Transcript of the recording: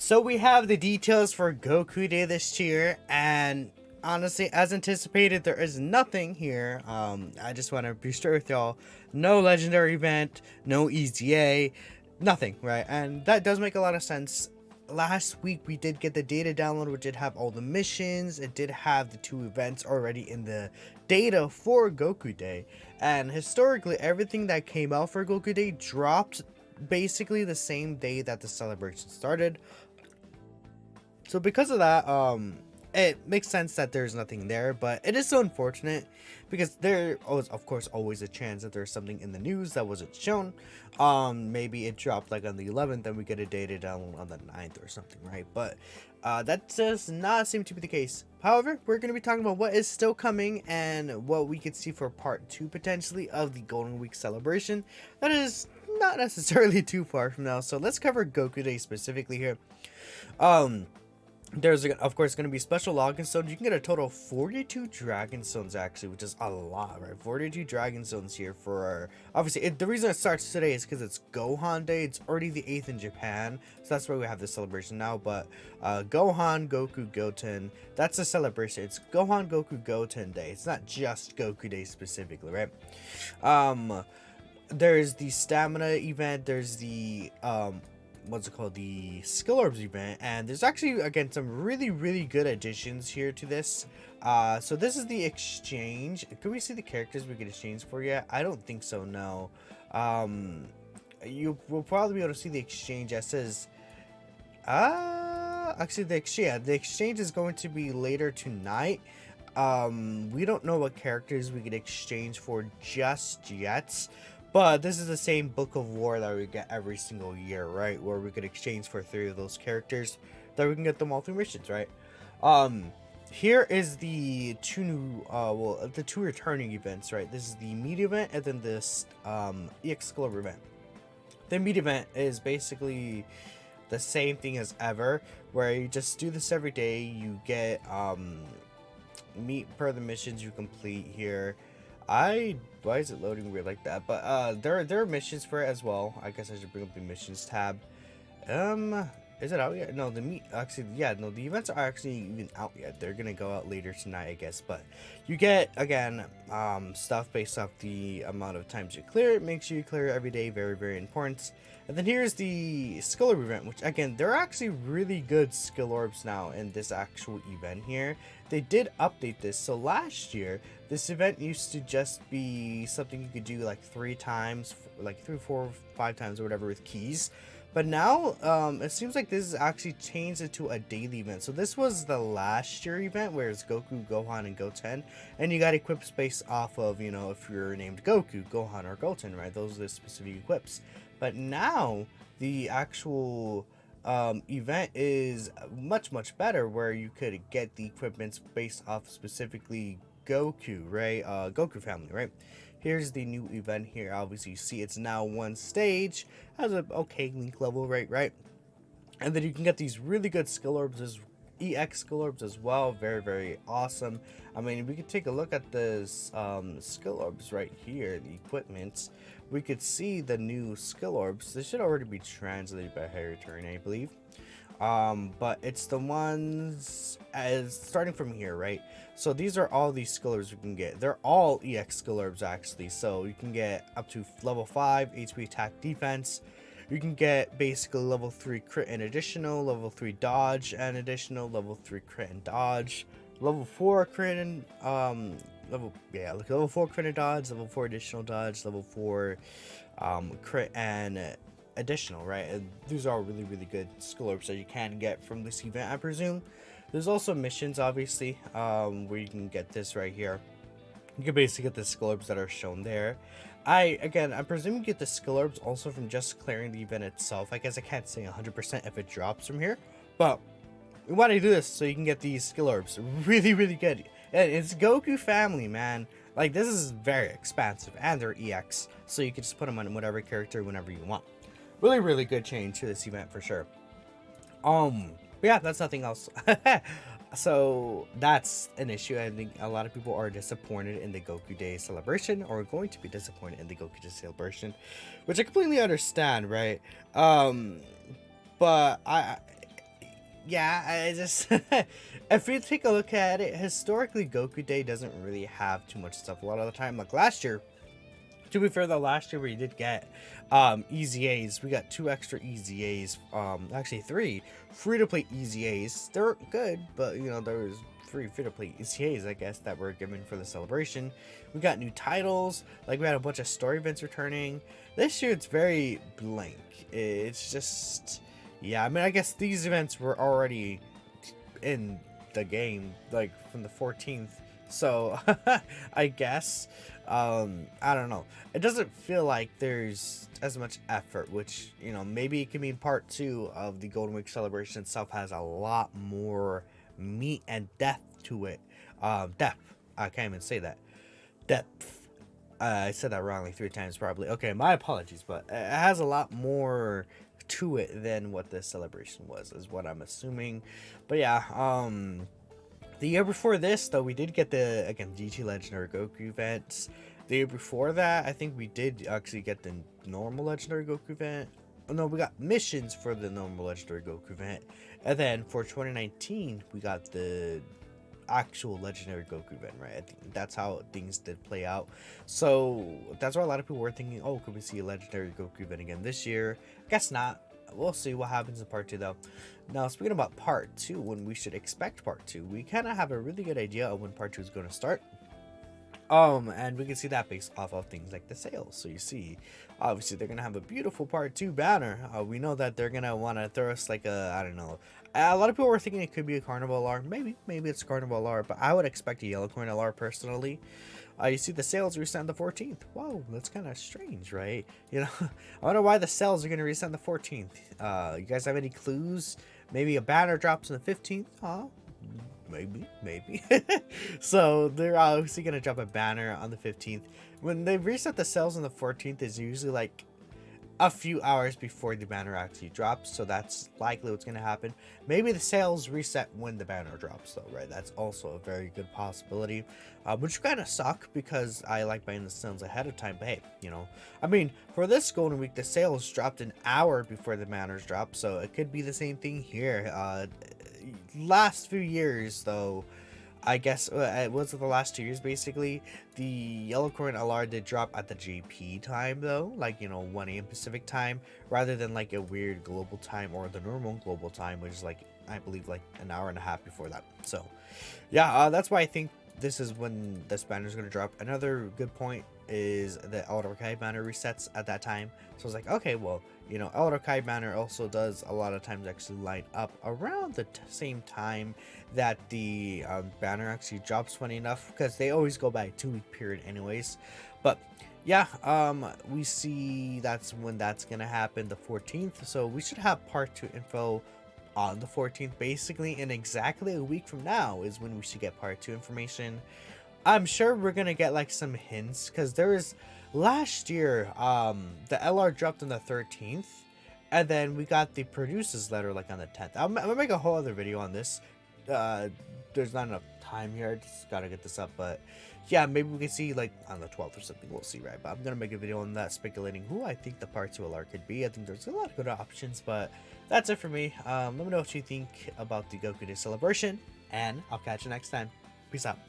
So we have the details for Goku Day this year, and honestly, as anticipated, there is nothing here. I just want to be straight with y'all. No legendary event, no EZA, nothing, right? And that does make a lot of sense. Last week we did get the data download, which did have all the missions. It did have the 2 events already in the data for Goku Day, and historically everything that came out for Goku Day dropped basically the same day that the celebration started. So because of that, it makes sense that there's nothing there, but it is so unfortunate because there was, of course, always a chance that there's something in the news that wasn't shown. Maybe it dropped like on the 11th, and we get a data download on the 9th or something, right? But that does not seem to be the case. However, we're going to be talking about what is still coming and what we could see for part 2 potentially of the Golden Week celebration. That is not necessarily too far from now. So let's cover Goku Day specifically here. There's of course going to be special login stones. You can get a total of 42 dragon stones actually, which is a lot, right? 42 dragon stones here for our, obviously the reason it starts today is because it's Gohan Day. It's already the 8th in Japan, so that's why we have this celebration now. But Gohan, Goku, Goten, that's a celebration. It's Gohan, Goku, Goten Day. It's not just Goku Day specifically, right? There's the stamina event. There's the what's it called, the skill orbs event, and there's actually again some really good additions here to this. So this is the exchange. Can we see the characters we can exchange for yet? I don't think so, no. You will probably be able to see the exchange that says actually the exchange is going to be later tonight. We don't know what characters we can exchange for just yet. But this is the same Book of War that we get every single year, right? Where we could exchange for 3 of those characters that we can get them all through missions, right? Here is the 2 new, the 2 returning events, right? This is the meat event and then this EX Glover event. The meat event is basically the same thing as ever, where you just do this every day. You get meat per the missions you complete here. Why is it loading weird like that? But there are missions for it as well. I guess I should bring up the missions tab. Is it out yet? No, the events are actually even out yet. They're gonna go out later tonight, I guess. But you get again stuff based off the amount of times you clear it. Make sure you clear it every day. Very important. And then here's the skill orb event, which again, there are actually really good skill orbs now in this actual event here. They did update this. So last year, this event used to just be something you could do like 3 times, like 3, 4, 5 times or whatever with keys. But now, it seems like this is actually changed into a daily event. So this was the last year event where it's Goku, Gohan, and Goten. And you got equips based off of, you know, if you're named Goku, Gohan, or Goten, right? Those are the specific equips. But now, the actual event is much better, where you could get the equipments based off specifically Goku, right? Goku family, right? Here's the new event here. Obviously, you see it's now 1 stage, has an okay link level, right? And then you can get these really good skill orbs, as EX skill orbs as well. Very awesome. I mean, we could take a look at this skill orbs right here, the equipment. We could see the new skill orbs. This should already be translated by Harry Turn, I believe. But it's the ones as starting from here, right? So these are all these skill orbs we can get. They're all EX skill orbs actually. So you can get up to level 5 HP attack defense. You can get basically level 3 crit and additional, level 3 dodge and additional, level 3 crit and dodge, level 4 crit and level 4 crit and dodge, level 4 additional dodge, level 4 crit and additional, right? And these are really good skill orbs that you can get from this event, I presume. There's also missions, obviously, where you can get this right here. You can basically get the skill orbs that are shown there. I presume you get the skill orbs also from just clearing the event itself. I guess I can't say 100% if it drops from here, but we want to do this so you can get these skill orbs. Really good. And it's Goku family, man. Like, this is very expansive, and they're EX, so you can just put them on whatever character whenever you want. Really good change to this event for sure. But yeah, that's nothing else. So that's an issue. I think a lot of people are disappointed in the Goku Day celebration, or going to be disappointed in the Goku Day celebration, which I completely understand, right? But yeah, I just if you take a look at it historically, Goku Day doesn't really have too much stuff a lot of the time. Like last year, to be fair, though, last year we did get easy A's. We got 2 extra easy A's. Actually 3 free to play easy A's. They're good, but you know there was 3 free to play easy A's, I guess, that were given for the celebration. We got new titles. Like we had a bunch of story events returning. This year it's very blank. It's just, yeah. I mean, I guess these events were already in the game, like from the 14th. So I guess I don't know, it doesn't feel like there's as much effort, which, you know, maybe it can mean part 2 of the Golden Week celebration itself has a lot more meat and depth to it. Depth, I can't even say that. Depth, I said that wrong like 3 times probably. Okay, my apologies, but it has a lot more to it than what this celebration was, is what I'm assuming. But yeah, the year before this, though, we did get the, again, GT Legendary Goku events. The year before that, I think we did actually get the normal Legendary Goku event. Oh, no, we got missions for the normal Legendary Goku event. And then for 2019, we got the actual Legendary Goku event, right? I think that's how things did play out. So that's why a lot of people were thinking, oh, could we see a Legendary Goku event again this year? Guess not. We'll see what happens in part 2, though. Now, speaking about part 2, when we should expect part 2, we kind of have a really good idea of when part 2 is going to start. And we can see that based off of things like the sales. So you see, obviously they're gonna have a beautiful part 2 banner. We know that they're gonna want to throw us like a, I don't know. A lot of people were thinking it could be a Carnival LR. Maybe it's Carnival LR, but I would expect a Yellow Coin LR personally. You see the sales reset on the 14th. Whoa, that's kind of strange, right? You know, I wonder why the sales are gonna reset on the 14th. You guys have any clues? Maybe a banner drops on the 15th. Maybe. So they're obviously gonna drop a banner on the 15th. When they reset the sales on the 14th, is usually like a few hours before the banner actually drops, so that's likely what's gonna happen. Maybe the sales reset when the banner drops, though, right? That's also a very good possibility, which kind of suck because I like buying the sales ahead of time. But hey, you know, I mean, for this Golden Week, the sales dropped an hour before the banners drop, so it could be the same thing here. Last few years, though, I guess it was the last 2 years basically, the Yellow Coin LR did drop at the JP time, though, like, you know, 1 a.m. Pacific time, rather than like a weird global time or the normal global time, which is like, I believe, like an hour and a half before that. So yeah, that's why I think this is when this banner is going to drop. Another good point is the Elder Kai banner resets at that time. So it's like, okay, well, you know, Elder Kai banner also does a lot of times actually line up around the same time that the banner actually drops, funny enough, because they always go by a 2-week period anyways. But yeah, we see that's when that's gonna happen, the 14th. So we should have part 2 info on the 14th, basically, and exactly a week from now is when we should get part 2 information. I'm sure we're gonna get like some hints, because there was last year the LR dropped on the 13th, and then we got the producer's letter like on the 10th. I'm gonna make a whole other video on this. There's not enough time here, I just gotta get this up, but yeah, maybe we can see like on the 12th or something, we'll see, right? But I'm gonna make a video on that, speculating who I think the part 2 LR could be. I think there's a lot of good options, but that's it for me. Let me know what you think about the Goku Day celebration, and I'll catch you next time. Peace out.